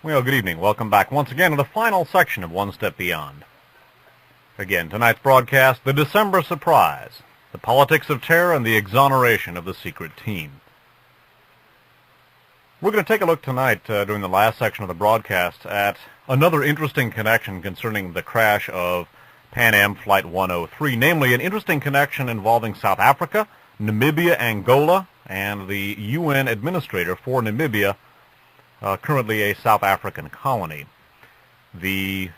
Well, good evening. Welcome back once again to the final section of One Step Beyond. Again, tonight's broadcast, The December Surprise, the politics of terror and the exoneration of the secret team. We're going to take a look tonight, during the last section of the broadcast, at another interesting connection concerning the crash of PanAm Flight 103, namely an interesting connection involving South Africa, Namibia, Angola, and the UN administrator for Namibia, currently a South African colony. The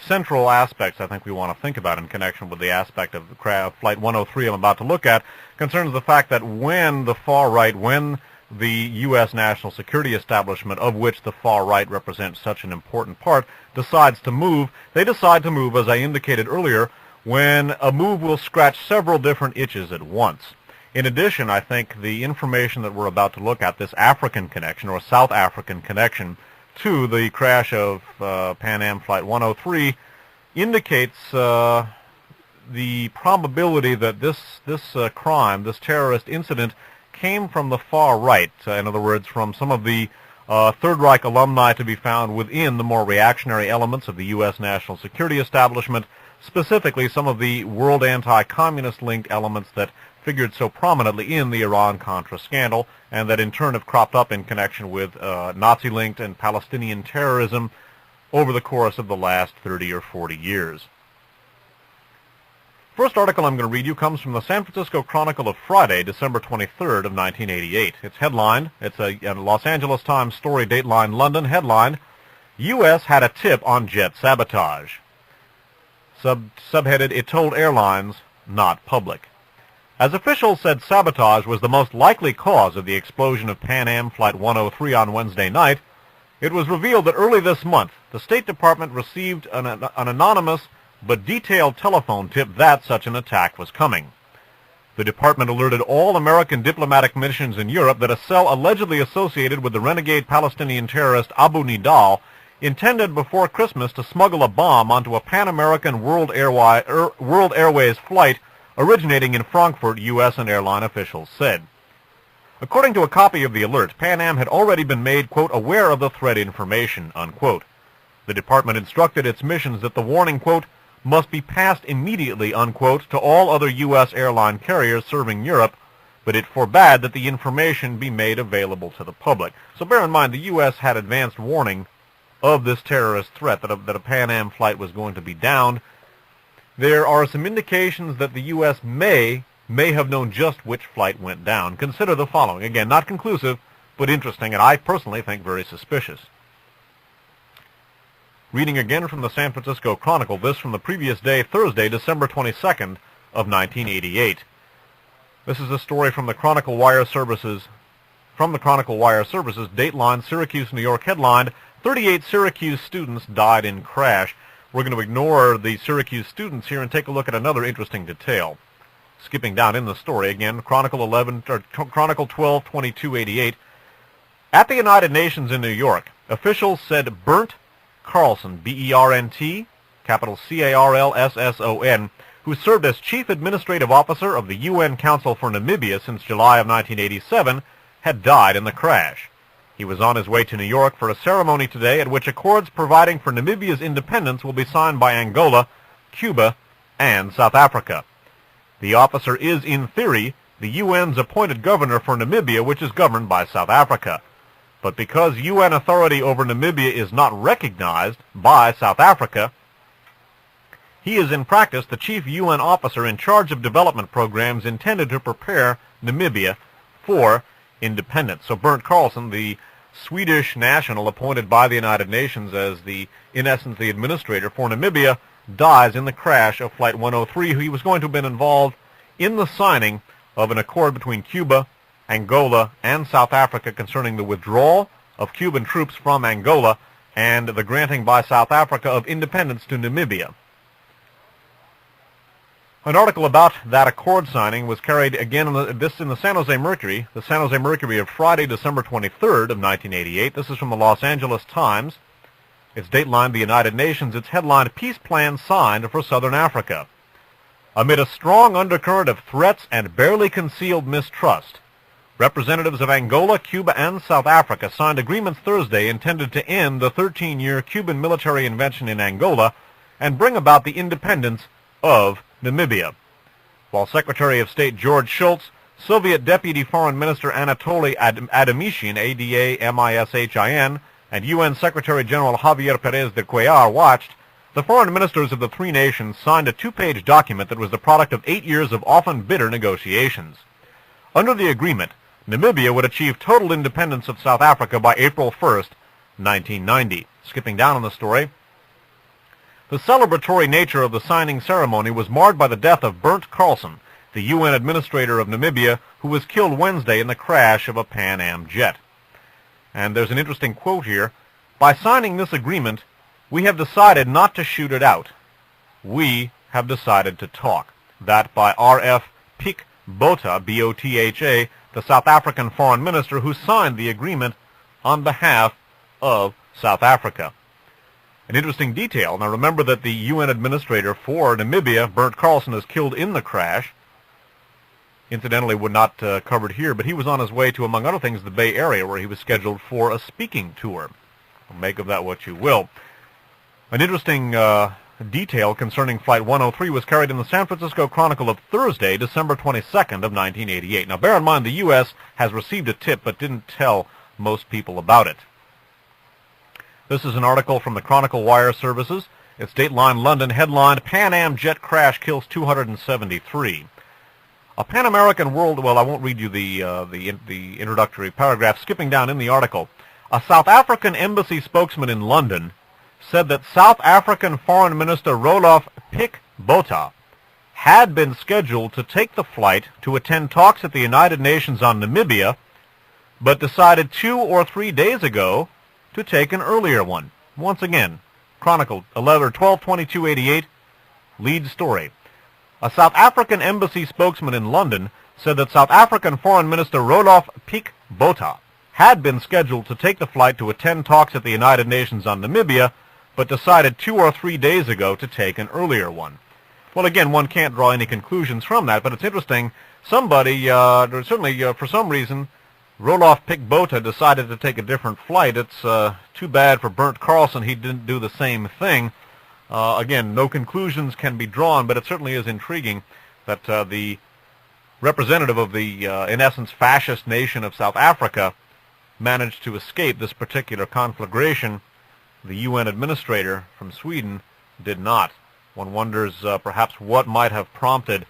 central aspects I think we want to think about in connection with the aspect of Flight 103 I'm about to look at concerns the fact that when the far right, when the U.S. national security establishment, of which the far right represents such an important part, decides to move, they decide to move, as I indicated earlier, when a move will scratch several different itches at once. In addition, I think the information that we're about to look at, this African connection, or South African connection, to the crash of PanAm Flight 103, indicates the probability that this crime, this terrorist incident, came from the far right. In other words, from some of the Third Reich alumni to be found within the more reactionary elements of the U.S. national security establishment, specifically some of the world anti-communist linked elements that figured so prominently in the Iran-Contra scandal, and that in turn have cropped up in connection with Nazi-linked and Palestinian terrorism over the course of the last 30 or 40 years. First article I'm going to read you comes from the San Francisco Chronicle of Friday, December 23rd of 1988. It's headlined, it's a Los Angeles Times story, Dateline London, headlined, U.S. had a tip on jet sabotage. Subheaded, it told airlines, not public. As officials said sabotage was the most likely cause of the explosion of PanAm Flight 103 on Wednesday night, it was revealed that early this month, the State Department received an anonymous but detailed telephone tip that such an attack was coming. The department alerted all American diplomatic missions in Europe that a cell allegedly associated with the renegade Palestinian terrorist Abu Nidal intended before Christmas to smuggle a bomb onto a Pan-American World Airways flight originating in Frankfurt, U.S. and airline officials said. According to a copy of the alert, PanAm had already been made, quote, aware of the threat information, unquote. The department instructed its missions that the warning, quote, must be passed immediately, unquote, to all other U.S. airline carriers serving Europe, but it forbade that the information be made available to the public. So bear in mind, the U.S. had advanced warning of this terrorist threat, that a PanAm flight was going to be downed. There are some indications that the U.S. may have known just which flight went down. Consider the following. Again, not conclusive, but interesting, and I personally think very suspicious. Reading again from the San Francisco Chronicle, this from the previous day, Thursday, December 22nd of 1988. This is a story from the Chronicle Wire Services, Dateline, Syracuse, New York, headlined, 38 Syracuse students died in crash. We're going to ignore the Syracuse students here and take a look at another interesting detail. Skipping down in the story again, Chronicle 12/22/88. At the United Nations in New York, officials said Bernd Carlson, B-E-R-N-T, capital C-A-R-L-S-S-O-N, who served as Chief Administrative Officer of the UN Council for Namibia since July of 1987, had died in the crash. He was on his way to New York for a ceremony today at which accords providing for Namibia's independence will be signed by Angola, Cuba, and South Africa. The officer is, in theory, the UN's appointed governor for Namibia, which is governed by South Africa. But because UN authority over Namibia is not recognized by South Africa, he is in practice the chief UN officer in charge of development programs intended to prepare Namibia for independence. So Bernd Carlson, the Swedish national appointed by the United Nations as in essence, the administrator for Namibia, dies in the crash of Flight 103. He was going to have been involved in the signing of an accord between Cuba, Angola, and South Africa concerning the withdrawal of Cuban troops from Angola and the granting by South Africa of independence to Namibia. An article about that accord signing was carried again in the San Jose Mercury, the San Jose Mercury of Friday, December 23rd of 1988. This is from the Los Angeles Times. It's datelined the United Nations. It's headlined, Peace Plan Signed for Southern Africa. Amid a strong undercurrent of threats and barely concealed mistrust, Representatives of Angola, Cuba, and South Africa signed agreements Thursday intended to end the 13-year Cuban military intervention in Angola and bring about the independence of Namibia. While Secretary of State George Shultz, Soviet Deputy Foreign Minister Anatoly Adamishin, Adamishin, and UN Secretary General Javier Pérez de Cuellar watched, the foreign ministers of the three nations signed a two-page document that was the product of 8 years of often bitter negotiations. Under the agreement, Namibia would achieve total independence of South Africa by April 1st, 1990. Skipping down on the story, the celebratory nature of the signing ceremony was marred by the death of Bernd Carlson, the UN administrator of Namibia, who was killed Wednesday in the crash of a PanAm jet. And there's an interesting quote here. By signing this agreement, we have decided not to shoot it out. We have decided to talk. That by R.F. Pik Botha, B-O-T-H-A, the South African foreign minister who signed the agreement on behalf of South Africa. An interesting detail. Now remember that the UN administrator for Namibia, Bernd Carlson, is killed in the crash. Incidentally, would not covered here, but he was on his way to, among other things, the Bay Area, where he was scheduled for a speaking tour. Make of that what you will. An interesting detail concerning Flight 103 was carried in the San Francisco Chronicle of Thursday, December 22nd of 1988. Now, bear in mind, the U.S. has received a tip but didn't tell most people about it. This is an article from the Chronicle Wire Services. It's Dateline London, headlined, PanAm Jet Crash Kills 273. A Pan-American World... Well, I won't read you the introductory paragraph. Skipping down in the article, a South African embassy spokesman in London said that South African Foreign Minister Roloff Pik Botha had been scheduled to take the flight to attend talks at the United Nations on Namibia, but decided 2 or 3 days ago to take an earlier one. Once again, Chronicle 12/22/88, lead story. A South African embassy spokesman in London said that South African Foreign Minister Roloff Pik Botha had been scheduled to take the flight to attend talks at the United Nations on Namibia, but decided 2 or 3 days ago to take an earlier one. Well, again, one can't draw any conclusions from that, but it's interesting. Somebody, certainly for some reason, Roloff Pik Botha decided to take a different flight. It's too bad for Bernd Carlson he didn't do the same thing. Again, no conclusions can be drawn, but it certainly is intriguing that the representative of the, in essence, fascist nation of South Africa managed to escape this particular conflagration. The UN administrator from Sweden did not. One wonders perhaps what might have prompted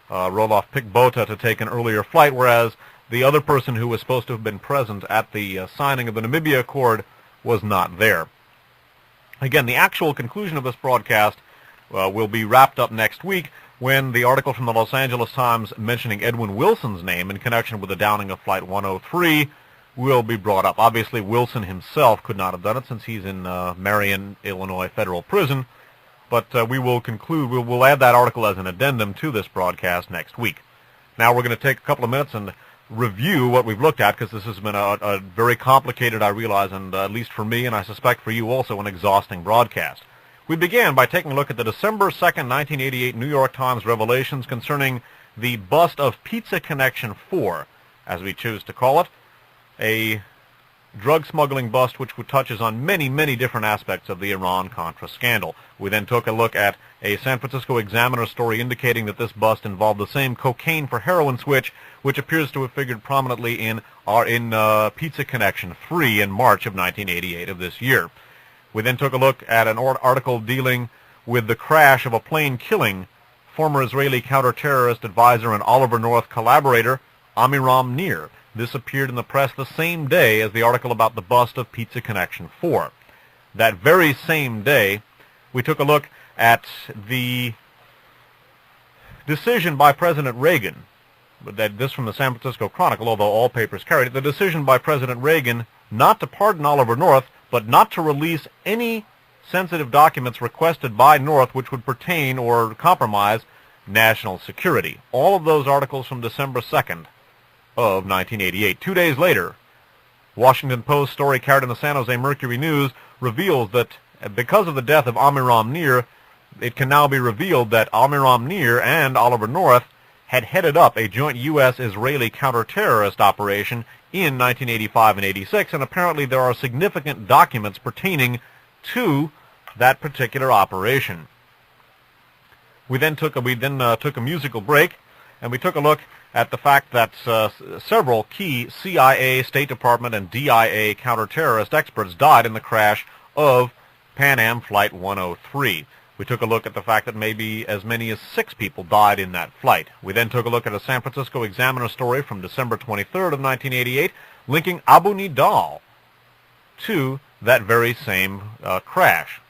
Roloff Pik Botha to take an earlier flight, whereas the other person who was supposed to have been present at the signing of the Namibia Accord was not there. Again, the actual conclusion of this broadcast will be wrapped up next week when the article from the Los Angeles Times mentioning Edwin Wilson's name in connection with the downing of Flight 103 will be brought up. Obviously, Wilson himself could not have done it since he's in Marion, Illinois Federal Prison, but we will conclude, we'll add that article as an addendum to this broadcast next week. Now we're going to take a couple of minutes and review what we've looked at, because this has been a very complicated, I realize, and at least for me, and I suspect for you also, an exhausting broadcast. We began by taking a look at the December 2nd, 1988 New York Times revelations concerning the bust of Pizza Connection 4, as we choose to call it, a drug smuggling bust which touches on many, many different aspects of the Iran-Contra scandal. We then took a look at a San Francisco Examiner story indicating that this bust involved the same cocaine for heroin switch, which appears to have figured prominently in Pizza Connection 3 in March of 1988 of this year. We then took a look at an article dealing with the crash of a plane killing former Israeli counter-terrorist advisor and Oliver North collaborator Amiram Nir. This appeared in the press the same day as the article about the bust of Pizza Connection 4. That very same day, we took a look at the decision by President Reagan, this from the San Francisco Chronicle, although all papers carried it, the decision by President Reagan not to pardon Oliver North, but not to release any sensitive documents requested by North which would pertain or compromise national security. All of those articles from December 2nd. Of 1988. 2 days later, Washington Post story carried in the San Jose Mercury News reveals that because of the death of Amiram Nir, it can now be revealed that Amiram Nir and Oliver North had headed up a joint U.S.-Israeli counter-terrorist operation in 1985 and 86, and apparently there are significant documents pertaining to that particular operation. We then took a musical break, and we took a look at the fact that several key CIA, State Department, and DIA counter-terrorist experts died in the crash of PanAm Flight 103. We took a look at the fact that maybe as many as 6 people died in that flight. We then took a look at a San Francisco Examiner story from December 23rd of 1988, linking Abu Nidal to that very same crash.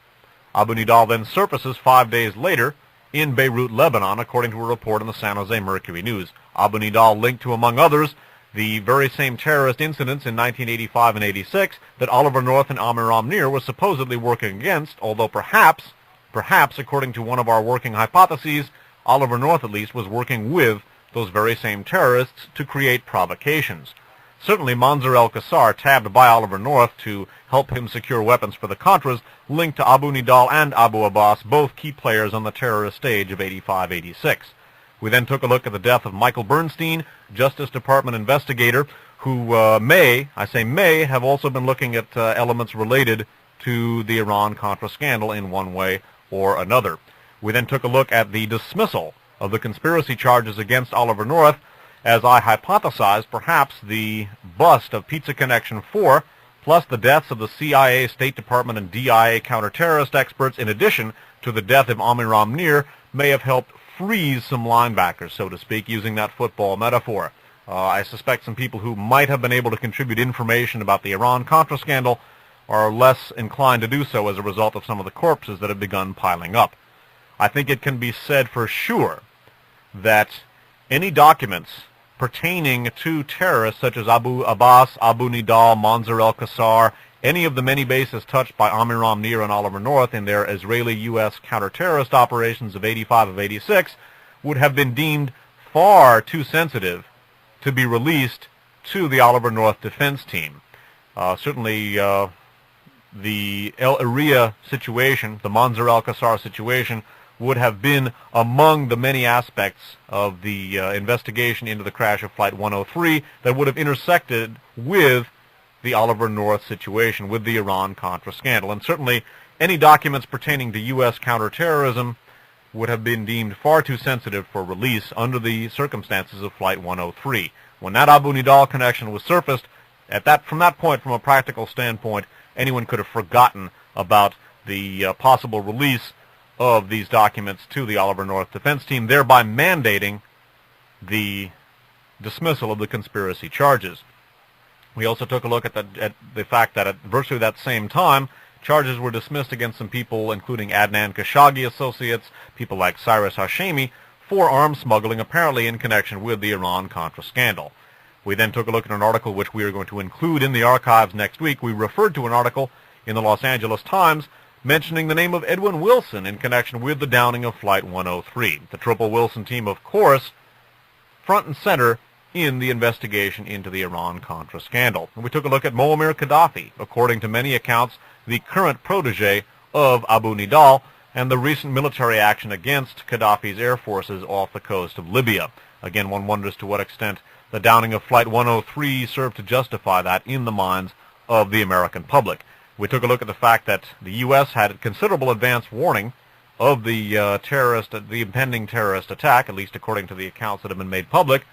Abu Nidal then surfaces 5 days later in Beirut, Lebanon, according to a report in the San Jose Mercury News. Abu Nidal linked to, among others, the very same terrorist incidents in 1985 and 86 that Oliver North and Amiram Nir were supposedly working against, although perhaps, according to one of our working hypotheses, Oliver North at least was working with those very same terrorists to create provocations. Certainly Mansour al-Qassar, tabbed by Oliver North to help him secure weapons for the Contras, linked to Abu Nidal and Abu Abbas, both key players on the terrorist stage of 85-86. We then took a look at the death of Michael Bernstein, Justice Department investigator, who may have also been looking at elements related to the Iran-Contra scandal in one way or another. We then took a look at the dismissal of the conspiracy charges against Oliver North. As I hypothesized, perhaps the bust of Pizza Connection 4, plus the deaths of the CIA, State Department, and DIA counter-terrorist experts, in addition to the death of Amiram Nir, may have helped freeze some linebackers, so to speak, using that football metaphor. I suspect some people who might have been able to contribute information about the Iran-Contra scandal are less inclined to do so as a result of some of the corpses that have begun piling up. I think it can be said for sure that any documents pertaining to terrorists such as Abu Abbas, Abu Nidal, Mansour al-Qassar, any of the many bases touched by Amiram Nir and Oliver North in their Israeli-U.S. counter-terrorist operations of 85 of 86 would have been deemed far too sensitive to be released to the Oliver North defense team. Certainly the El Iria situation, the Mansour al-Qassar situation, would have been among the many aspects of the investigation into the crash of Flight 103 that would have intersected with the Oliver North situation, with the Iran-Contra scandal. And certainly any documents pertaining to U.S. counterterrorism would have been deemed far too sensitive for release under the circumstances of Flight 103. When that Abu Nidal connection was surfaced, from that point, from a practical standpoint, anyone could have forgotten about the possible release of these documents to the Oliver North defense team, thereby mandating the dismissal of the conspiracy charges. We also took a look at the fact that at virtually that same time, charges were dismissed against some people, including Adnan Khashoggi associates, people like Cyrus Hashemi, for arms smuggling, apparently in connection with the Iran-Contra scandal. We then took a look at an article which we are going to include in the archives next week. We referred to an article in the Los Angeles Times mentioning the name of Edwin Wilson in connection with the downing of Flight 103. The Triple Wilson team, of course, front and center in the investigation into the Iran-Contra scandal. And we took a look at Muammar Gaddafi, according to many accounts, the current protege of Abu Nidal, and the recent military action against Gaddafi's air forces off the coast of Libya. Again, one wonders to what extent the downing of Flight 103 served to justify that in the minds of the American public. We took a look at the fact that the U.S. had considerable advance warning of the impending terrorist attack, at least according to the accounts that have been made public.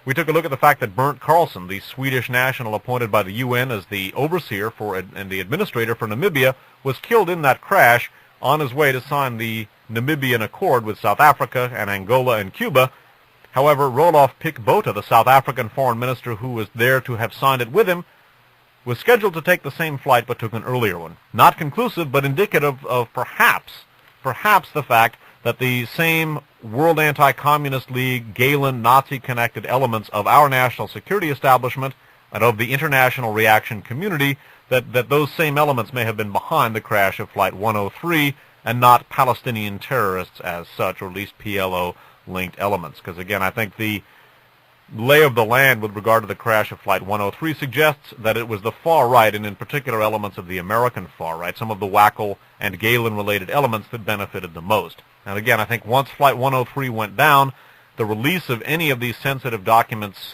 We took a look at the fact that Bernd Carlson, the Swedish national appointed by the UN as the overseer and the administrator for Namibia, was killed in that crash on his way to sign the Namibian Accord with South Africa and Angola and Cuba. However, Rolof Pick-Botha, the South African foreign minister who was there to have signed it with him, was scheduled to take the same flight but took an earlier one. Not conclusive, but indicative of perhaps the fact that the same World Anti-Communist League, Galen, Nazi-connected elements of our national security establishment and of the international reaction community, that those same elements may have been behind the crash of Flight 103 and not Palestinian terrorists as such, or at least PLO-linked elements. Because again, I think the lay of the land with regard to the crash of Flight 103 suggests that it was the far right, and in particular elements of the American far right, some of the Wackel and Galen-related elements that benefited the most. And again, I think once Flight 103 went down, the release of any of these sensitive documents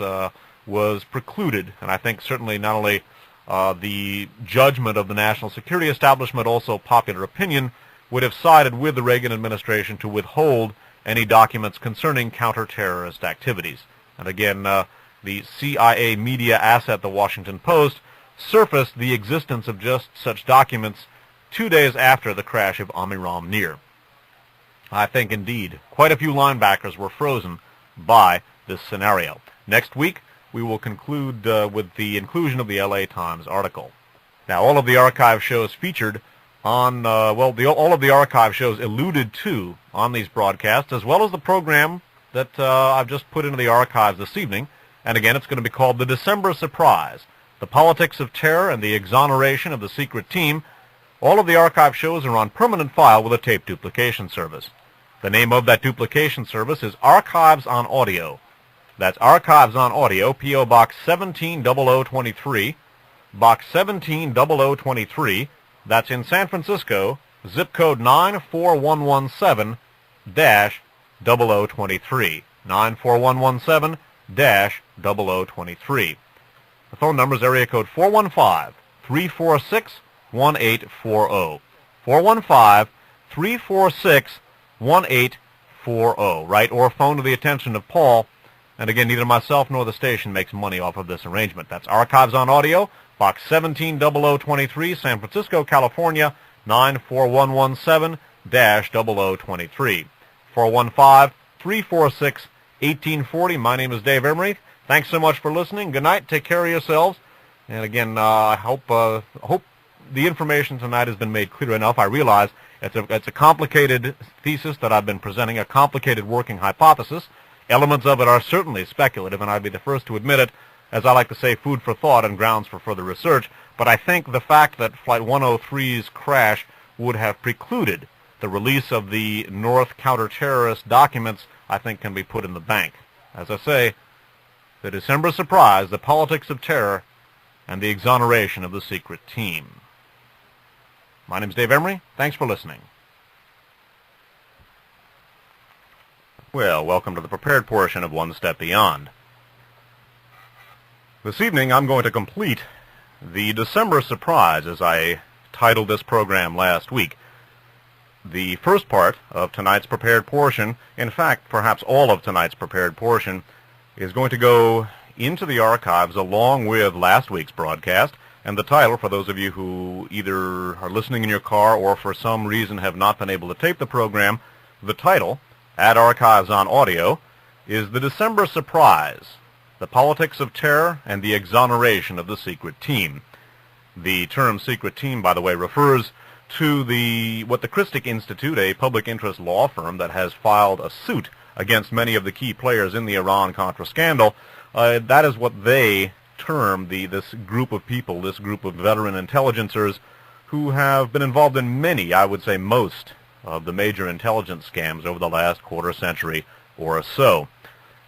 was precluded, and I think certainly not only the judgment of the national security establishment, also popular opinion, would have sided with the Reagan administration to withhold any documents concerning counter-terrorist activities. And again, the CIA media asset, the Washington Post, surfaced the existence of just such documents 2 days after the crash of Amiram Nir. I think, indeed, quite a few linebackers were frozen by this scenario. Next week, we will conclude with the inclusion of the LA Times article. Now, all of the archive shows featured on, all of the archive shows alluded to on these broadcasts, as well as the program that I've just put into the archives this evening. And again, it's going to be called The December Surprise, The Politics of Terror and the Exoneration of the Secret Team. All of the archive shows are on permanent file with a tape duplication service. The name of that duplication service is Archives on Audio. That's Archives on Audio, P.O. Box 170023, Box 170023. That's in San Francisco, zip code 94117-0023, 94117-0023. The phone number is area code 415-346-1840, 415-346-1840. Write or phone to the attention of Paul. And again, neither myself nor the station makes money off of this arrangement. That's Archives on Audio, Box 170023, San Francisco, California, 94117-0023. 415-346-1840. My name is Dave Emery. Thanks so much for listening. Good night. Take care of yourselves. And again, I hope the information tonight has been made clear enough. I realize it's a complicated thesis that I've been presenting, a complicated working hypothesis. Elements of it are certainly speculative, and I'd be the first to admit it, as I like to say, food for thought and grounds for further research. But I think the fact that Flight 103's crash would have precluded the release of the North counter-terrorist documents, I think can be put in the bank. As I say, the December surprise, the politics of terror, and the exoneration of the secret team. My name's Dave Emery. Thanks for listening. Well, welcome to the prepared portion of One Step Beyond. This evening I'm going to complete the December surprise, as I titled this program last week. The first part of tonight's prepared portion, in fact, perhaps all of tonight's prepared portion, is going to go into the archives along with last week's broadcast, and the title, for those of you who either are listening in your car or for some reason have not been able to tape the program, the title, at Archives on Audio, is The December Surprise, The Politics of Terror and the Exoneration of the Secret Team. The term secret team, by the way, refers to what the Christic Institute, a public interest law firm that has filed a suit against many of the key players in the Iran-Contra scandal. That is what they term this group of people, this group of veteran intelligencers who have been involved in many, I would say most, of the major intelligence scams over the last quarter century or so.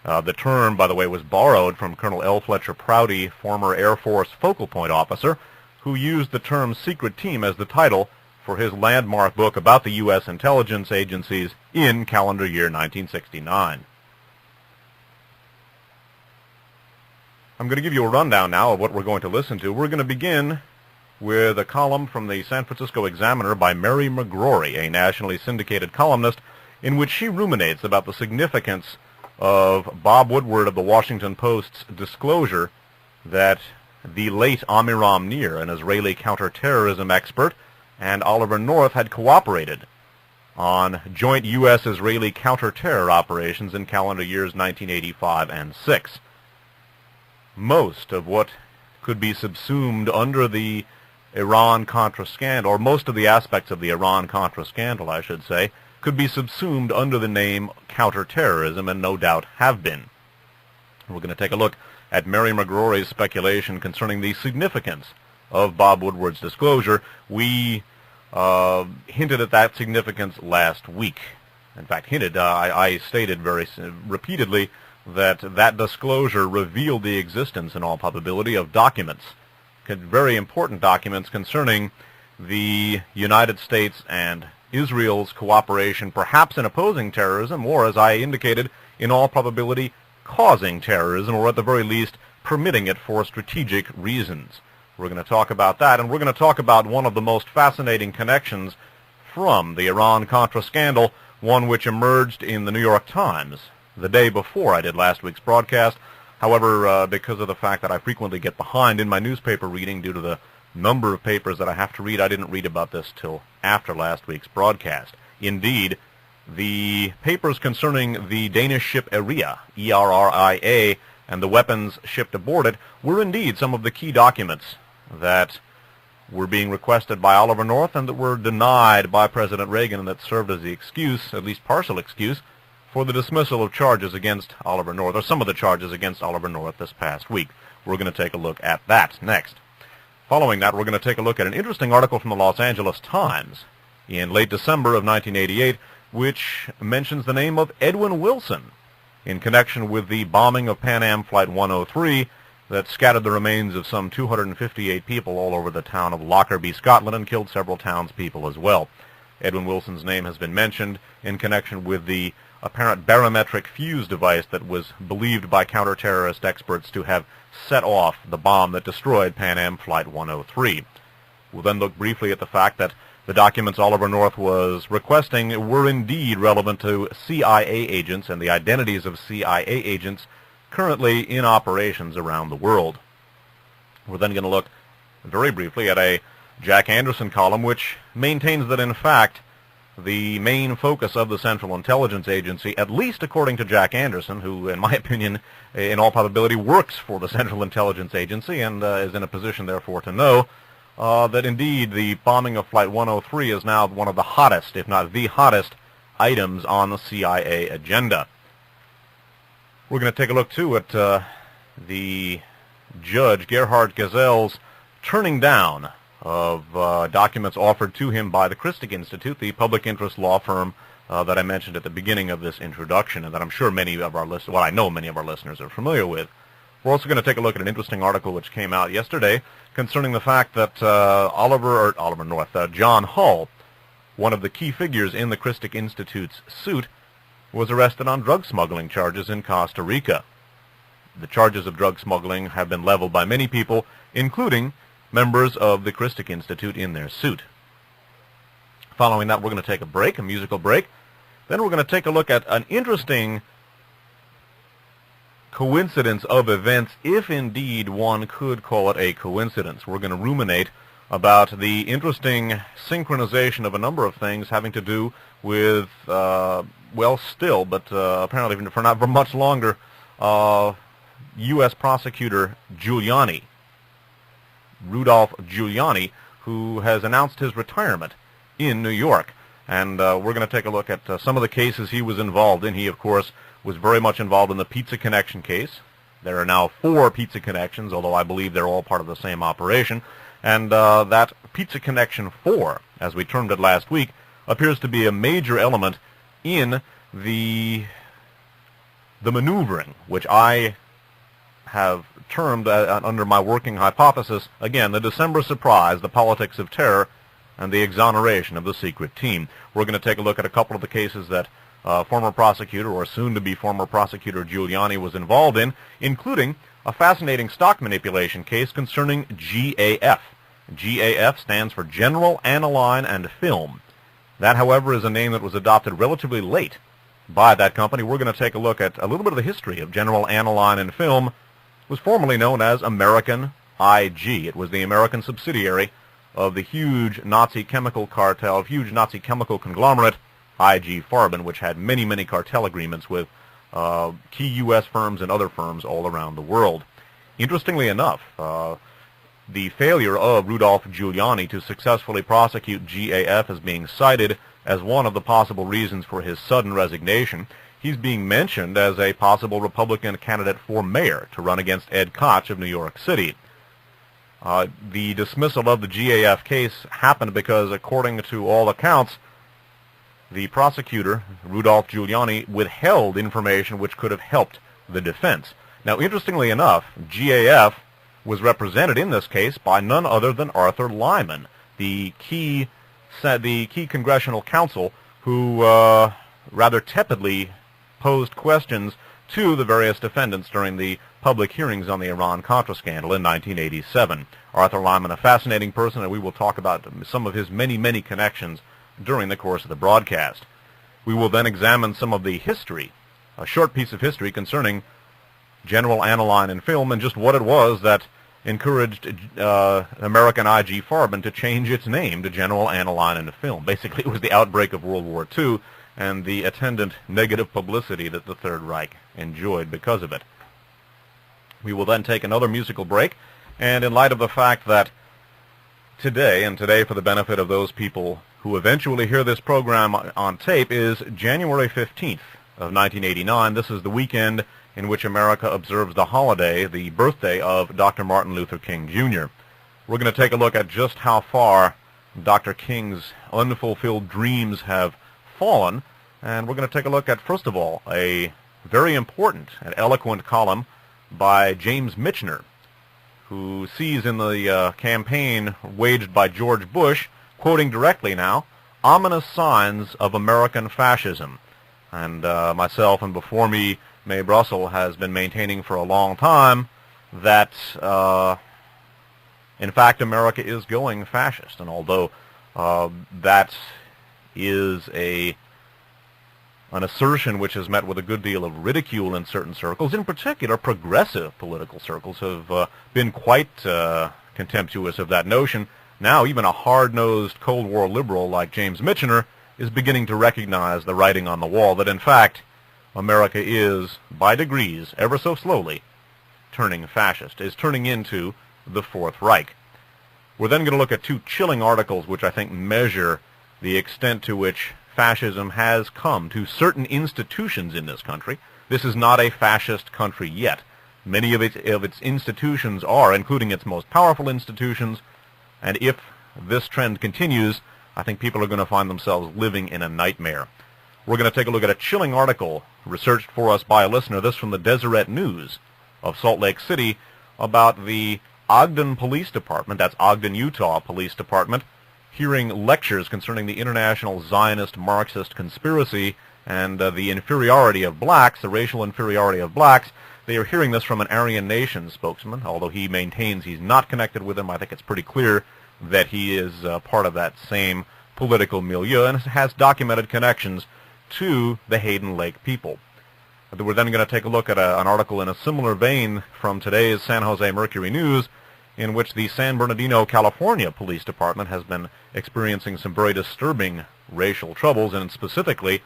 The term, by the way, was borrowed from Colonel L. Fletcher Prouty, former Air Force focal point officer, who used the term secret team as the title for his landmark book about the U.S. intelligence agencies in calendar year 1969. I'm going to give you a rundown now of what we're going to listen to. We're going to begin with a column from the San Francisco Examiner by Mary McGrory, a nationally syndicated columnist, in which she ruminates about the significance of Bob Woodward of the Washington Post's disclosure that the late Amiram Nir, an Israeli counterterrorism expert, and Oliver North had cooperated on joint U.S.-Israeli counter-terror operations in calendar years 1985 and 6. Most of what could be subsumed under the Iran-Contra scandal, or most of the aspects of the Iran-Contra scandal, I should say, could be subsumed under the name counterterrorism, and no doubt have been. We're going to take a look at Mary McGrory's speculation concerning the significance of Bob Woodward's disclosure. We hinted at that significance last week. In fact, I stated very repeatedly that disclosure revealed the existence, in all probability, of documents, very important documents concerning the United States and Israel's cooperation, perhaps in opposing terrorism, or, as I indicated, in all probability causing terrorism, or at the very least permitting it for strategic reasons. We're going to talk about that, and we're going to talk about one of the most fascinating connections from the Iran-Contra scandal, one which emerged in the New York Times the day before I did last week's broadcast. However, because of the fact that I frequently get behind in my newspaper reading due to the number of papers that I have to read, I didn't read about this till after last week's broadcast. Indeed, the papers concerning the Danish ship Eria, E-R-R-I-A, and the weapons shipped aboard it were indeed some of the key documents that were being requested by Oliver North and that were denied by President Reagan, and that served as the excuse, at least partial excuse, for the dismissal of charges against Oliver North, or some of the charges against Oliver North this past week. We're going to take a look at that next. Following that, we're going to take a look at an interesting article from the Los Angeles Times in late December of 1988, which mentions the name of Edwin Wilson in connection with the bombing of PanAm Flight 103 that scattered the remains of some 258 people all over the town of Lockerbie, Scotland, and killed several townspeople as well. Edwin Wilson's name has been mentioned in connection with the apparent barometric fuse device that was believed by counter-terrorist experts to have set off the bomb that destroyed PanAm Flight 103. We'll then look briefly at the fact that the documents Oliver North was requesting were indeed relevant to CIA agents and the identities of CIA agents currently in operations around the world. We're then going to look very briefly at a Jack Anderson column which maintains that, in fact, the main focus of the Central Intelligence Agency, at least according to Jack Anderson, who, in my opinion, in all probability works for the Central Intelligence Agency and is in a position, therefore, to know that indeed the bombing of Flight 103 is now one of the hottest, if not the hottest, items on the CIA agenda. We're going to take a look, too, at the Judge Gerhard Gazel's turning down of documents offered to him by the Christic Institute, the public interest law firm that I mentioned at the beginning of this introduction, and that I'm sure many of our listeners, well, I know many of our listeners are familiar with. We're also going to take a look at an interesting article which came out yesterday concerning the fact that John Hull, one of the key figures in the Christic Institute's suit, was arrested on drug smuggling charges in Costa Rica. The charges of drug smuggling have been leveled by many people, including members of the Christic Institute in their suit. Following that, we're going to take a break, a musical break. Then we're going to take a look at an interesting coincidence of events, if indeed one could call it a coincidence. We're going to ruminate about the interesting synchronization of a number of things having to do with, apparently for not for much longer, U.S. prosecutor Giuliani, Rudolph Giuliani, who has announced his retirement in New York. And we're going to take a look at some of the cases he was involved in. He, of course, was very much involved in the Pizza Connection case. There are now 4 Pizza Connections, although I believe they're all part of the same operation. And that Pizza Connection 4, as we termed it last week, appears to be a major element in the maneuvering, which I have termed under my working hypothesis, again, the December surprise, the politics of terror, and the exoneration of the secret team. We're going to take a look at a couple of the cases that former prosecutor, or soon-to-be former prosecutor Giuliani, was involved in, including a fascinating stock manipulation case concerning GAF. GAF stands for General Aniline and Film. That, however, is a name that was adopted relatively late by that company. We're going to take a look at a little bit of the history of General Aniline and Film. It was formerly known as American IG. It was the American subsidiary of the huge Nazi chemical cartel, huge Nazi chemical conglomerate, IG Farben, which had many, many cartel agreements with key U.S. firms and other firms all around the world. Interestingly enough, the failure of Rudolph Giuliani to successfully prosecute GAF is being cited as one of the possible reasons for his sudden resignation. He's being mentioned as a possible Republican candidate for mayor to run against Ed Koch of New York City. The dismissal of the GAF case happened because, according to all accounts, the prosecutor, Rudolph Giuliani, withheld information which could have helped the defense. Now, interestingly enough, GAF was represented in this case by none other than Arthur Lyman, the key congressional counsel who rather tepidly posed questions to the various defendants during the public hearings on the Iran-Contra scandal in 1987. Arthur Lyman, a fascinating person, and we will talk about some of his many, many connections during the course of the broadcast. We will then examine some of the history, a short piece of history concerning General Aniline in film and just what it was that encouraged American I.G. Farben to change its name to General Aniline in film. Basically, it was the outbreak of World War II and the attendant negative publicity that the Third Reich enjoyed because of it. We will then take another musical break, and in light of the fact that today for the benefit of those people who eventually hear this program on tape, is January 15th of 1989. This is the weekend in which America observes the holiday, the birthday of Dr. Martin Luther King, Jr. We're going to take a look at just how far Dr. King's unfulfilled dreams have fallen, and we're going to take a look at, first of all, a very important and eloquent column by James Michener, who sees in the campaign waged by George Bush, quoting directly now, ominous signs of American fascism. And myself and before me, Mae Brussel, has been maintaining for a long time that, in fact, America is going fascist. And although that is an assertion which has met with a good deal of ridicule in certain circles, in particular progressive political circles have been quite contemptuous of that notion. Now even a hard-nosed Cold War liberal like James Michener is beginning to recognize the writing on the wall that, in fact, America is, by degrees, ever so slowly, turning fascist, is turning into the Fourth Reich. We're then going to look at two chilling articles which I think measure the extent to which fascism has come to certain institutions in this country. This is not a fascist country yet. Many of its institutions are, including its most powerful institutions, and if this trend continues, I think people are going to find themselves living in a nightmare. We're going to take a look at a chilling article researched for us by a listener, this from the Deseret News of Salt Lake City, about the Ogden Police Department, that's Ogden, Utah Police Department, hearing lectures concerning the international Zionist Marxist conspiracy and the inferiority of blacks, the racial inferiority of blacks. They are hearing this from an Aryan Nation spokesman, although he maintains he's not connected with them. I think it's pretty clear that he is part of that same political milieu and has documented connections to the Hayden Lake people. We're then going to take a look at an article in a similar vein from today's San Jose Mercury News, in which the San Bernardino, California Police Department has been experiencing some very disturbing racial troubles, and specifically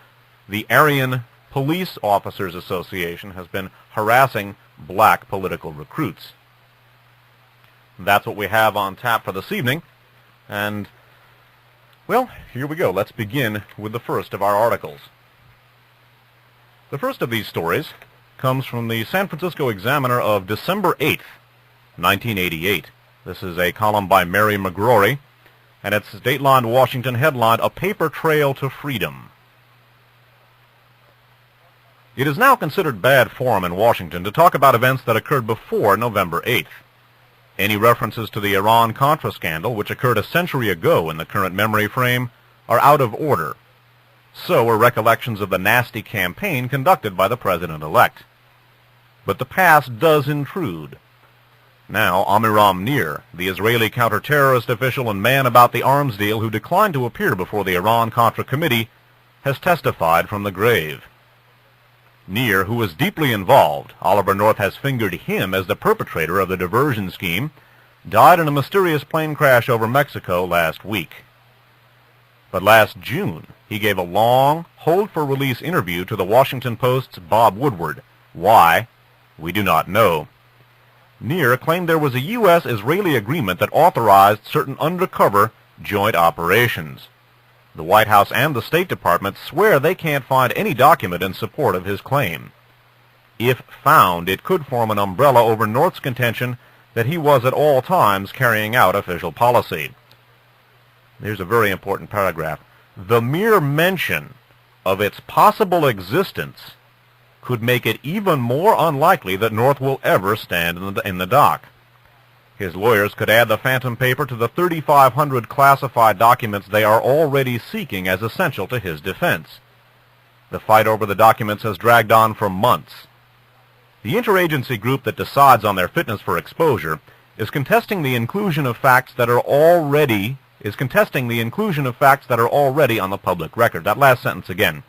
the Aryan Police Officers Association has been harassing black political recruits. That's what we have on tap for this evening, and, well, here we go. Let's begin with the first of our articles. The first of these stories comes from the San Francisco Examiner of December 8th, 1988. This is a column by Mary McGrory, and it's Dateline Washington headlined, "A Paper Trail to Freedom." It is now considered bad form in Washington to talk about events that occurred before November 8th. Any references to the Iran-Contra scandal, which occurred a century ago in the current memory frame, are out of order. So are recollections of the nasty campaign conducted by the president-elect. But the past does intrude. Now, Amiram Nir, the Israeli counter-terrorist official and man about the arms deal who declined to appear before the Iran-Contra committee, has testified from the grave. Nir, who was deeply involved, Oliver North has fingered him as the perpetrator of the diversion scheme, died in a mysterious plane crash over Mexico last week. But last June, he gave a long, hold-for-release interview to the Washington Post's Bob Woodward. Why? We do not know. Nir claimed there was a U.S.-Israeli agreement that authorized certain undercover joint operations. The White House and the State Department swear they can't find any document in support of his claim. If found, it could form an umbrella over North's contention that he was at all times carrying out official policy. There's a very important paragraph. The mere mention of its possible existence could make it even more unlikely that North will ever stand in the dock. His lawyers could add the phantom paper to the 3,500 classified documents they are already seeking as essential to his defense. The fight over the documents has dragged on for months. The interagency group that decides on their fitness for exposure is contesting the inclusion of facts that are already on the public record. That last sentence again.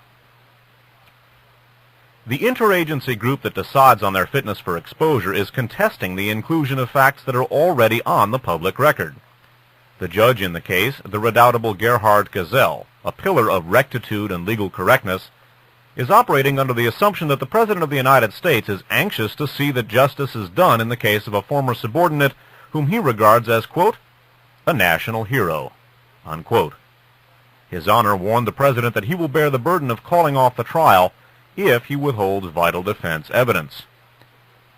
The interagency group that decides on their fitness for exposure is contesting the inclusion of facts that are already on the public record. The judge in the case, the redoubtable Gerhard Gesell, a pillar of rectitude and legal correctness, is operating under the assumption that the President of the United States is anxious to see that justice is done in the case of a former subordinate whom he regards as, quote, a national hero, unquote. His Honor warned the President that he will bear the burden of calling off the trial if he withholds vital defense evidence.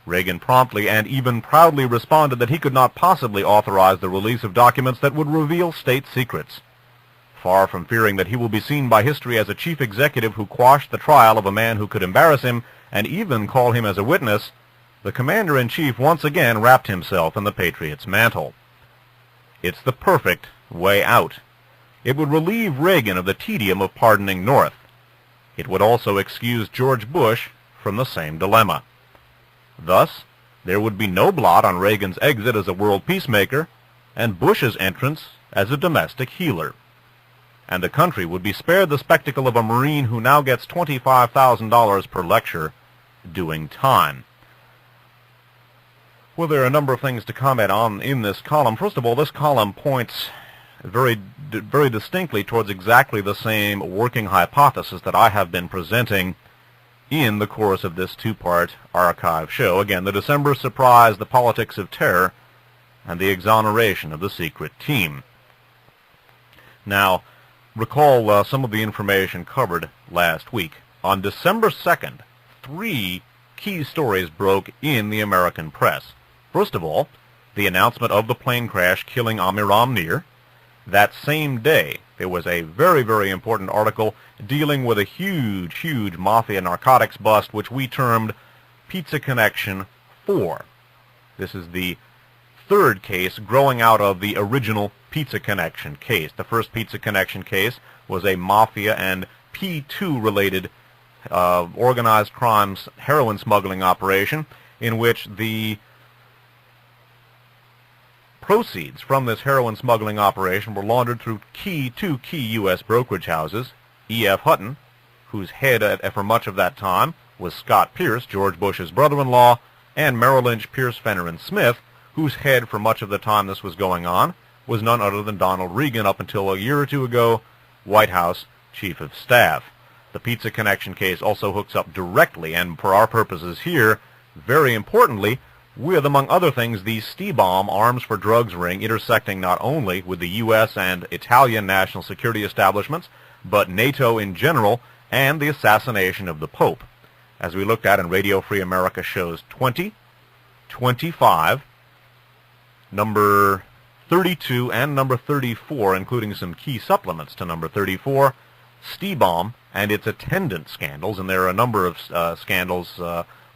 Reagan promptly and even proudly responded that he could not possibly authorize the release of documents that would reveal state secrets. Far from fearing that he will be seen by history as a chief executive who quashed the trial of a man who could embarrass him and even call him as a witness, the commander-in-chief once again wrapped himself in the Patriot's mantle. It's the perfect way out. It would relieve Reagan of the tedium of pardoning North. It would also excuse George Bush from the same dilemma. Thus, there would be no blot on Reagan's exit as a world peacemaker and Bush's entrance as a domestic healer. And the country would be spared the spectacle of a Marine who now gets $25,000 per lecture doing time. Well, there are a number of things to comment on in this column. First of all, this column points very distinctly towards exactly the same working hypothesis that I have been presenting in the course of this two-part archive show. Again, the December surprise, the politics of terror, and the exoneration of the secret team. Now, recall some of the information covered last week. On December 2nd, 3 key stories broke in the American press. First of all, the announcement of the plane crash killing Amiram Nir. That same day, there was a very, very important article dealing with a huge mafia narcotics bust, which we termed Pizza Connection 4. This is the third case growing out of the original Pizza Connection case. The first Pizza Connection case was a mafia and P2-related organized crimes heroin smuggling operation in which the proceeds from this heroin smuggling operation were laundered through two key U.S. brokerage houses, E.F. Hutton, whose head for much of that time was Scott Pierce, George Bush's brother-in-law, and Merrill Lynch, Pierce, Fenner, and Smith, whose head for much of the time this was going on was none other than Donald Regan, up until a year or two ago, White House Chief of Staff. The Pizza Connection case also hooks up directly, and for our purposes here, very importantly, with, among other things, the Stiebaum arms for drugs ring intersecting not only with the U.S. and Italian national security establishments, but NATO in general, and the assassination of the Pope. As we looked at in Radio Free America shows 20, 25, number 32, and number 34, including some key supplements to number 34, Stiebaum and its attendant scandals, and there are a number of scandals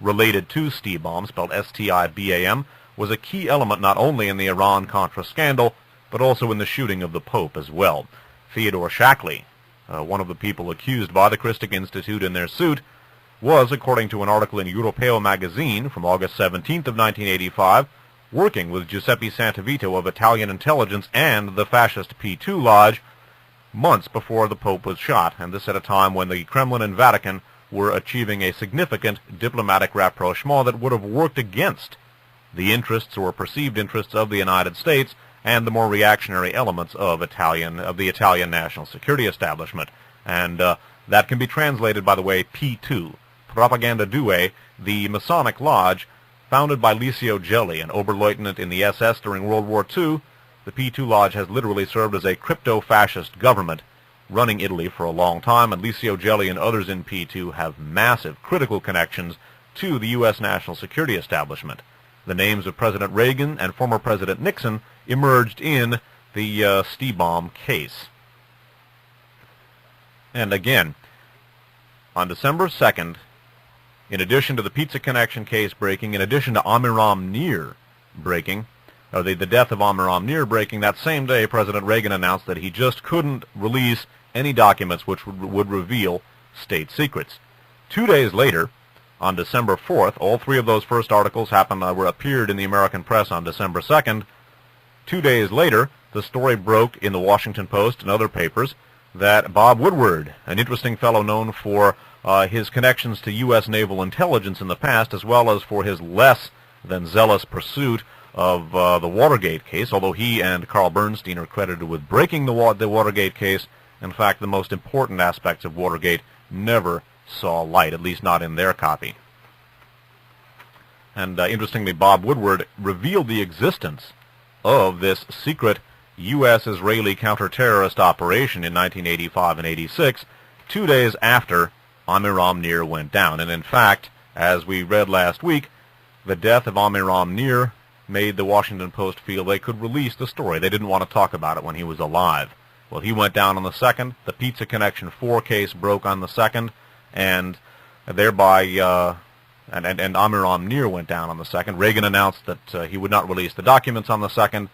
related to Stiebaum, spelled S-T-I-B-A-M, was a key element not only in the Iran-Contra scandal, but also in the shooting of the Pope as well. Theodore Shackley, one of the people accused by the Christic Institute in their suit, was, according to an article in Europeo magazine from August 17th of 1985, working with Giuseppe Santavito of Italian intelligence and the fascist P2 Lodge months before the Pope was shot, and this at a time when the Kremlin and Vatican were achieving a significant diplomatic rapprochement that would have worked against the interests or perceived interests of the United States and the more reactionary elements of the Italian national security establishment. And that can be translated, by the way, P2, Propaganda Due, the Masonic Lodge, founded by Licio Gelli, an Oberleutnant in the SS during World War II. The P2 Lodge has literally served as a crypto-fascist government running Italy for a long time, and Licio Gelli and others in P2 have massive critical connections to the U.S. national security establishment. The names of President Reagan and former President Nixon emerged in the Stiebaum case. And again, on December 2nd, in addition to the Pizza Connection case breaking, in addition to Amiram Nir breaking, or the death of Amiram Nir breaking, that same day President Reagan announced that he just couldn't release any documents which would reveal state secrets. 2 days later, on December 4th, all three of those first articles appeared in the American press on December 2nd. 2 days later, the story broke in the Washington Post and other papers that Bob Woodward, an interesting fellow known for his connections to U.S. naval intelligence in the past, as well as for his less than zealous pursuit of the Watergate case, although he and Carl Bernstein are credited with breaking the Watergate case. In fact, the most important aspects of Watergate never saw light, at least not in their copy. And interestingly, Bob Woodward revealed the existence of this secret U.S.-Israeli counter-terrorist operation in 1985 and 86, 2 days after Amiram Nir went down. And in fact, as we read last week, the death of Amiram Nir made the Washington Post feel they could release the story. They didn't want to talk about it when he was alive. Well, he went down on the 2nd. The Pizza Connection 4 case broke on the 2nd, and thereby, and Amiram Nir went down on the 2nd. Reagan announced that he would not release the documents on the 2nd.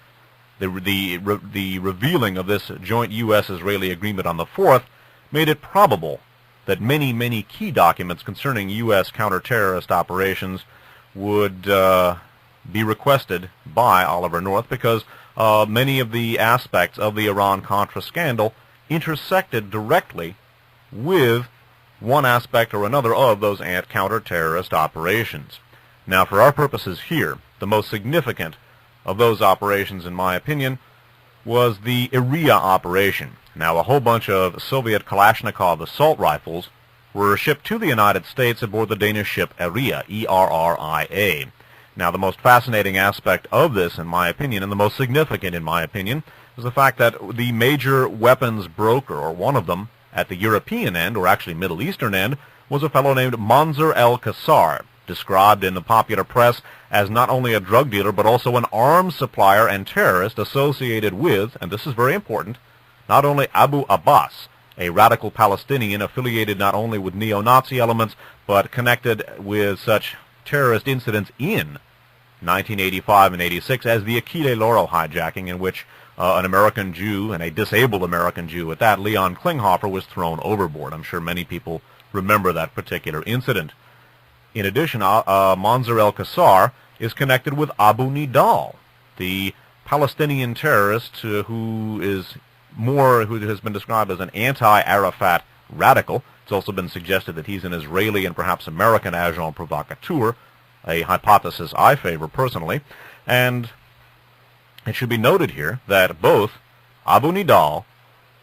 The revealing of this joint U.S.-Israeli agreement on the 4th made it probable that many, many key documents concerning U.S. counterterrorist operations would be requested by Oliver North, because many of the aspects of the Iran-Contra scandal intersected directly with one aspect or another of those counter-terrorist operations. Now, for our purposes here, the most significant of those operations, in my opinion, was the Iria operation. Now, a whole bunch of Soviet Kalashnikov assault rifles were shipped to the United States aboard the Danish ship Iria, E-R-R-I-A. Now, the most fascinating aspect of this, in my opinion, and the most significant, in my opinion, is the fact that the major weapons broker, or one of them, at the European end, or actually Middle Eastern end, was a fellow named Manzur el-Qassar, described in the popular press as not only a drug dealer, but also an arms supplier and terrorist associated with, and this is very important, not only Abu Abbas, a radical Palestinian affiliated not only with neo-Nazi elements, but connected with such terrorist incidents in 1985 and 86 as the Achille Lauro hijacking, in which an American Jew, and a disabled American Jew at that, Leon Klinghoffer, was thrown overboard. I'm sure many people remember that particular incident. In addition, Manzur el-Qassar is connected with Abu Nidal, the Palestinian terrorist who has been described as an anti-Arafat radical. It's also been suggested that he's an Israeli and perhaps American agent provocateur, a hypothesis I favor personally. And it should be noted here that both Abu Nidal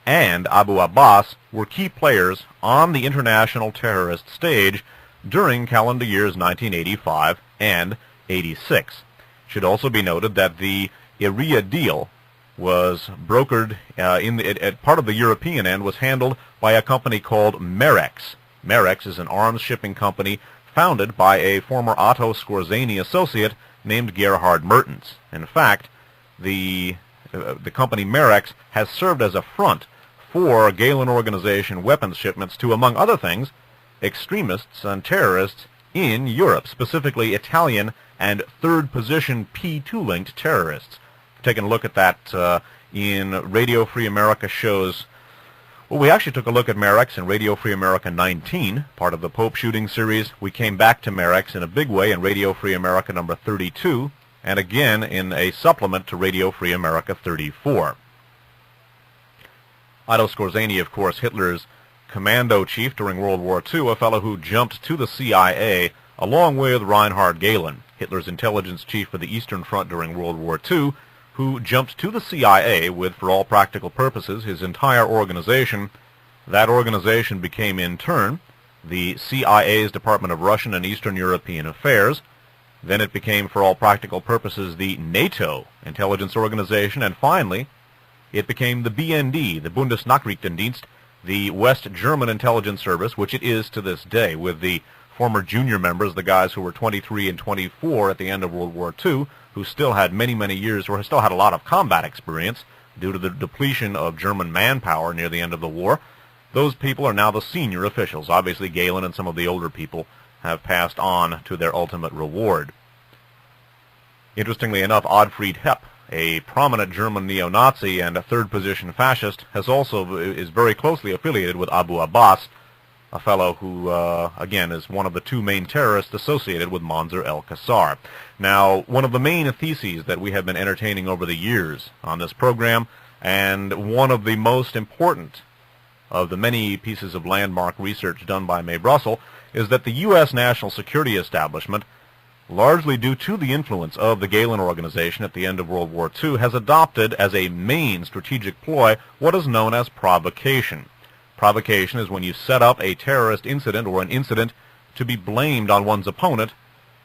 and Abu Abbas were key players on the international terrorist stage during calendar years 1985 and 86. It should also be noted that the Iria deal was brokered at part of the European end was handled by a company called Merex. Merex is an arms shipping company founded by a former Otto Skorzeny associate named Gerhard Mertens. In fact, the company Merex has served as a front for Galen organization weapons shipments to, among other things, extremists and terrorists in Europe, specifically Italian and third-position P2-linked terrorists. Taking a look at that in Radio Free America shows. Well, we actually took a look at Merex in Radio Free America 19, part of the Pope shooting series. We came back to Merex in a big way in Radio Free America number 32, and again in a supplement to Radio Free America 34. Otto Skorzeny, of course, Hitler's commando chief during World War II, a fellow who jumped to the CIA along with Reinhard Gehlen, Hitler's intelligence chief for the Eastern Front during World War II, who jumped to the CIA with, for all practical purposes, his entire organization. That organization became, in turn, the CIA's Department of Russian and Eastern European Affairs. Then it became, for all practical purposes, the NATO intelligence organization. And finally, it became the BND, the Bundesnachrichtendienst, the West German intelligence service, which it is to this day, with the former junior members, the guys who were 23 and 24 at the end of World War II, who still had many, many years, or still had a lot of combat experience due to the depletion of German manpower near the end of the war. Those people are now the senior officials. Obviously, Gehlen and some of the older people have passed on to their ultimate reward. Interestingly enough, Ottfried Hepp, a prominent German neo-Nazi and a third-position fascist, is very closely affiliated with Abu Abbas. a fellow who, again, is one of the two main terrorists associated with Mansour el-Qassar. Now, one of the main theses that we have been entertaining over the years on this program, and one of the most important of the many pieces of landmark research done by Mae Brussell, is that the U.S. national security establishment, largely due to the influence of the Gehlen Organization at the end of World War II, has adopted as a main strategic ploy what is known as provocation. Provocation is when you set up a terrorist incident or an incident to be blamed on one's opponent.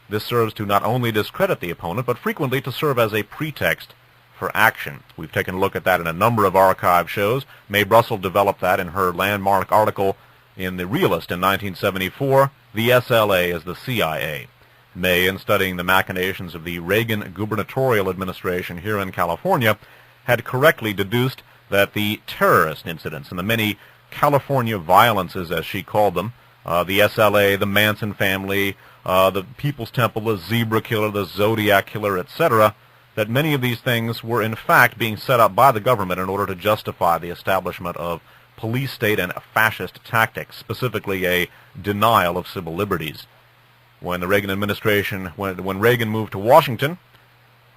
This serves to not only discredit the opponent, but frequently to serve as a pretext for action. We've taken a look at that in a number of archive shows. Mae Brussell developed that in her landmark article in The Realist in 1974, The SLA as the CIA. May, in studying the machinations of the Reagan gubernatorial administration here in California, had correctly deduced that the terrorist incidents and the many California violences, as she called them, the SLA, the Manson family, the People's Temple, the Zebra Killer, the Zodiac Killer, etc., that many of these things were in fact being set up by the government in order to justify the establishment of police state and fascist tactics, specifically a denial of civil liberties. When the Reagan administration, when Reagan moved to Washington,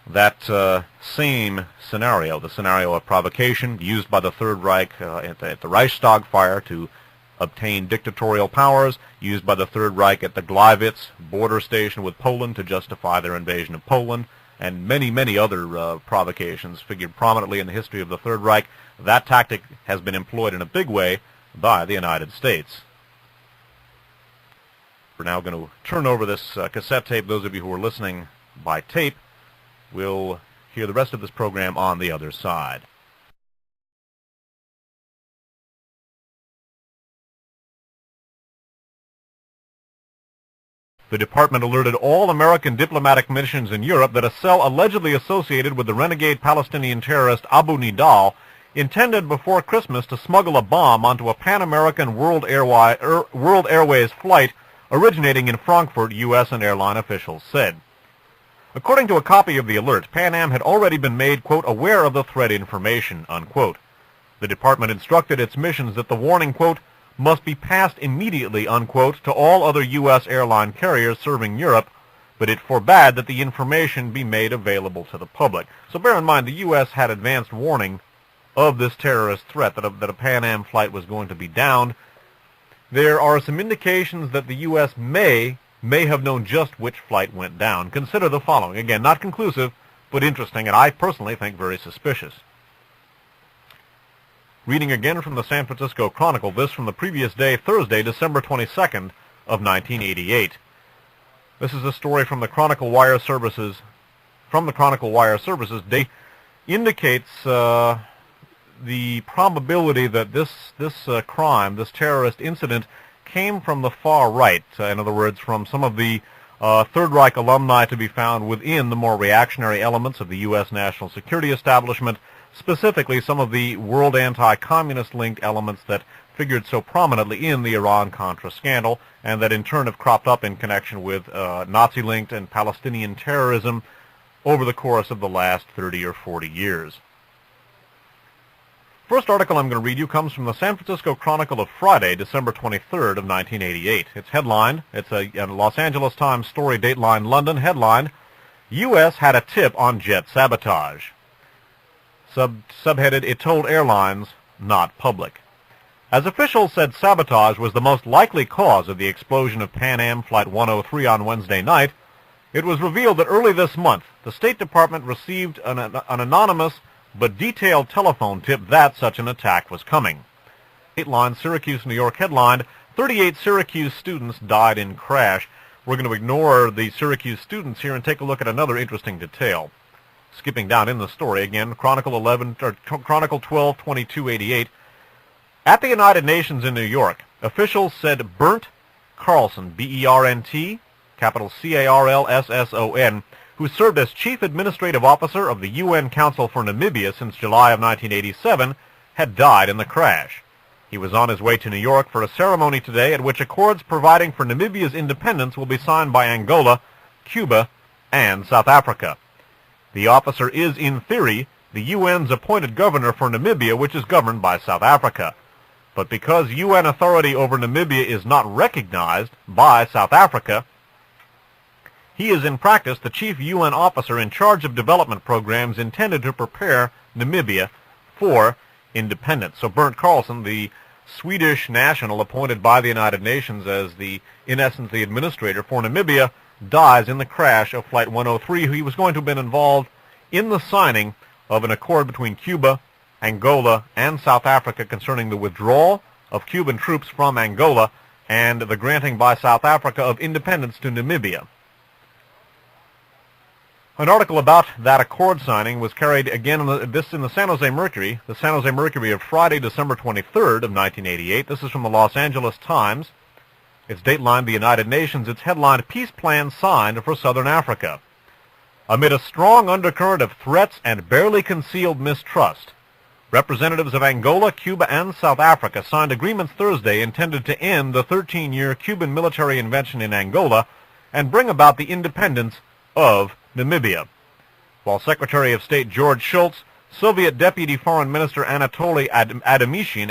that same scenario, the scenario of provocation used by the Third Reich at the Reichstag fire to obtain dictatorial powers, used by the Third Reich at the Gleiwitz border station with Poland to justify their invasion of Poland, and many, many other provocations figured prominently in the history of the Third Reich. That tactic has been employed in a big way by the United States. We're now going to turn over this cassette tape. Those of you who are listening by tape will hear the rest of this program on the other side. The department alerted all American diplomatic missions in Europe that a cell allegedly associated with the renegade Palestinian terrorist Abu Nidal intended before Christmas to smuggle a bomb onto a Pan-American World Airways flight originating in Frankfurt, U.S. and airline officials said. According to a copy of the alert, PanAm had already been made, quote, aware of the threat information, unquote. The department instructed its missions that the warning, quote, must be passed immediately, unquote, to all other U.S. airline carriers serving Europe, but it forbade that the information be made available to the public. So bear in mind, the U.S. had advanced warning of this terrorist threat, that a PanAm flight was going to be downed. There are some indications that the U.S. may have known just which flight went down. Consider the following. Again, not conclusive, but interesting, and I personally think very suspicious. Reading again from the San Francisco Chronicle, this from the previous day, Thursday, December 22nd of 1988. This is a story from the Chronicle Wire Services. They indicates the probability that this crime, this terrorist incident, came from the far right. In other words, from some of the Third Reich alumni to be found within the more reactionary elements of the U.S. national security establishment, specifically some of the world anti-communist linked elements that figured so prominently in the Iran-Contra scandal, and that in turn have cropped up in connection with Nazi-linked and Palestinian terrorism over the course of the last 30 or 40 years. First article I'm going to read you comes from the San Francisco Chronicle of Friday, December 23rd of 1988. It's headlined, it's a Los Angeles Times story, Dateline London, headlined, U.S. had a tip on jet sabotage. Subheaded, it told airlines, not public. As officials said sabotage was the most likely cause of the explosion of PanAm Flight 103 on Wednesday night, it was revealed that early this month, the State Department received an anonymous but detailed telephone tip that such an attack was coming. Dateline Syracuse, New York headlined, 38 Syracuse students died in crash. We're going to ignore the Syracuse students here and take a look at another interesting detail. Skipping down in the story again, Chronicle 12/22/88. At the United Nations in New York, officials said Bernd Carlson, B-E-R-N-T, capital C-A-R-L-S-S-O-N, who served as Chief Administrative Officer of the UN Council for Namibia since July of 1987, had died in the crash. He was on his way to New York for a ceremony today at which accords providing for Namibia's independence will be signed by Angola, Cuba, and South Africa. The officer is, in theory, the UN's appointed governor for Namibia, which is governed by South Africa. but because UN authority over Namibia is not recognized by South Africa, he is in practice the chief UN officer in charge of development programs intended to prepare Namibia for independence. So Bernd Carlson, the Swedish national appointed by the United Nations as in essence, the administrator for Namibia, dies in the crash of Flight 103. He was going to have been involved in the signing of an accord between Cuba, Angola, and South Africa concerning the withdrawal of Cuban troops from Angola and the granting by South Africa of independence to Namibia. An article about that accord signing was carried again in the San Jose Mercury, the San Jose Mercury of Friday, December 23rd of 1988. This is from the Los Angeles Times. It's datelined the United Nations. It's headlined, Peace Plan Signed for Southern Africa. Amid a strong undercurrent of threats and barely concealed mistrust, representatives of Angola, Cuba, and South Africa signed agreements Thursday intended to end the 13-year Cuban military intervention in Angola and bring about the independence of Namibia. While Secretary of State George Shultz, Soviet Deputy Foreign Minister Anatoly Adamishin,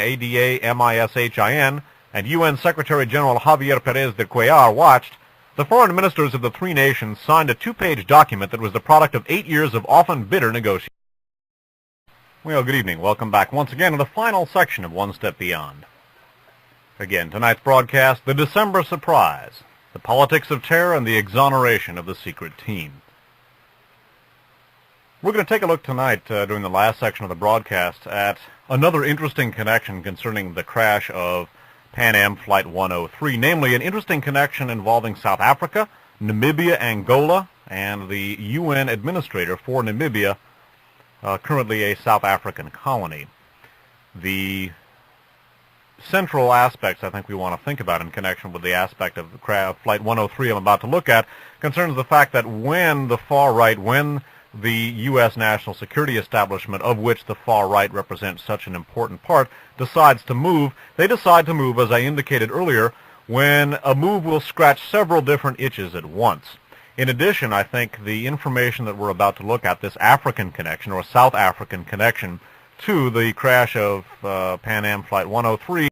Adamishin, and UN Secretary General Javier Perez de Cuellar watched, the foreign ministers of the three nations signed a two-page document that was the product of 8 years of often bitter negotiations. Well, good evening. Welcome back once again to the final section of One Step Beyond. Again, tonight's broadcast, the December surprise, the politics of terror and the exoneration of the secret team. We're going to take a look tonight, during the last section of the broadcast, at another interesting connection concerning the crash of PanAm Flight 103, namely an interesting connection involving South Africa, Namibia, Angola, and the UN administrator for Namibia, currently a South African colony. The central aspects I think we want to think about in connection with the aspect of the Flight 103 I'm about to look at concerns the fact that when the far right, when the U.S. national security establishment, of which the far right represents such an important part, decides to move, they decide to move, as I indicated earlier, when a move will scratch several different itches at once. In addition, I think the information that we're about to look at, this African connection or South African connection to the crash of PanAm Flight 103,